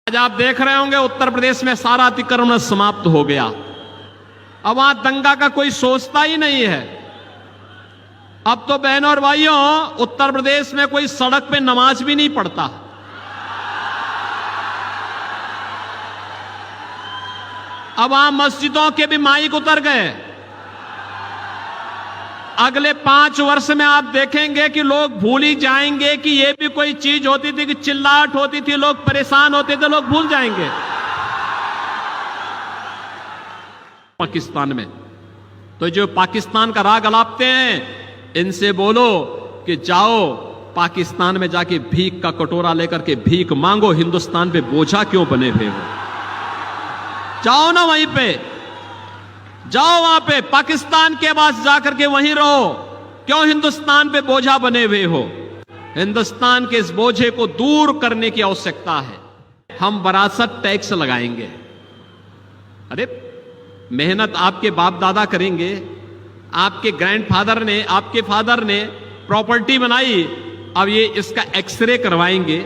आज आप देख रहे होंगे उत्तर प्रदेश में सारा अतिक्रमण समाप्त हो गया। अब वहां दंगा का कोई सोचता ही नहीं है। अब तो बहनों और भाइयों, उत्तर प्रदेश में कोई सड़क पे नमाज भी नहीं पढ़ता। अब वहां मस्जिदों के भी माइक उतर गए। अगले 5 वर्ष में आप देखेंगे कि लोग भूल ही जाएंगे कि ये भी कोई चीज होती थी, कि चिल्लाहट होती थी, लोग परेशान होते थे, लोग भूल जाएंगे। पाकिस्तान में तो जो पाकिस्तान का राग अलापते हैं, इनसे बोलो कि जाओ पाकिस्तान में जाके भीख का कटोरा लेकर के भीख मांगो। हिंदुस्तान पे बोझा क्यों बने हुए हो? जाओ ना, वहीं पे जाओ, वहां पे पाकिस्तान के पास जाकर के वहीं रहो। क्यों हिंदुस्तान पे बोझा बने हुए हो? हिंदुस्तान के इस बोझे को दूर करने की आवश्यकता है। हम विरासत टैक्स लगाएंगे। अरे मेहनत आपके बाप दादा करेंगे, आपके ग्रैंडफादर ने, आपके फादर ने प्रॉपर्टी बनाई, अब ये इसका एक्सरे करवाएंगे,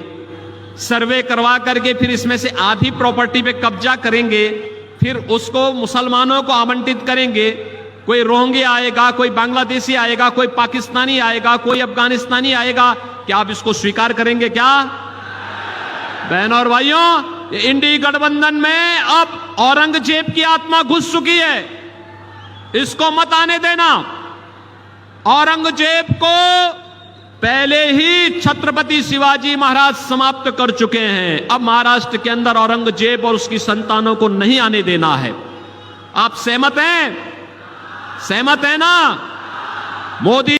सर्वे करवा करके फिर इसमें से आधी प्रॉपर्टी पे कब्जा करेंगे, फिर उसको मुसलमानों को आवंटित करेंगे। कोई रोहिंग्या आएगा, कोई बांग्लादेशी आएगा, कोई पाकिस्तानी आएगा, कोई अफगानिस्तानी आएगा। क्या आप इसको स्वीकार करेंगे? क्या बहनों और भाइयों, इंडी गठबंधन में अब औरंगजेब की आत्मा घुस चुकी है। इसको मत आने देना। औरंगजेब को पहले ही छत्रपति शिवाजी महाराज समाप्त कर चुके हैं। अब महाराष्ट्र के अंदर औरंगजेब और उसकी संतानों को नहीं आने देना है। आप सहमत हैं? सहमत है ना? मोदी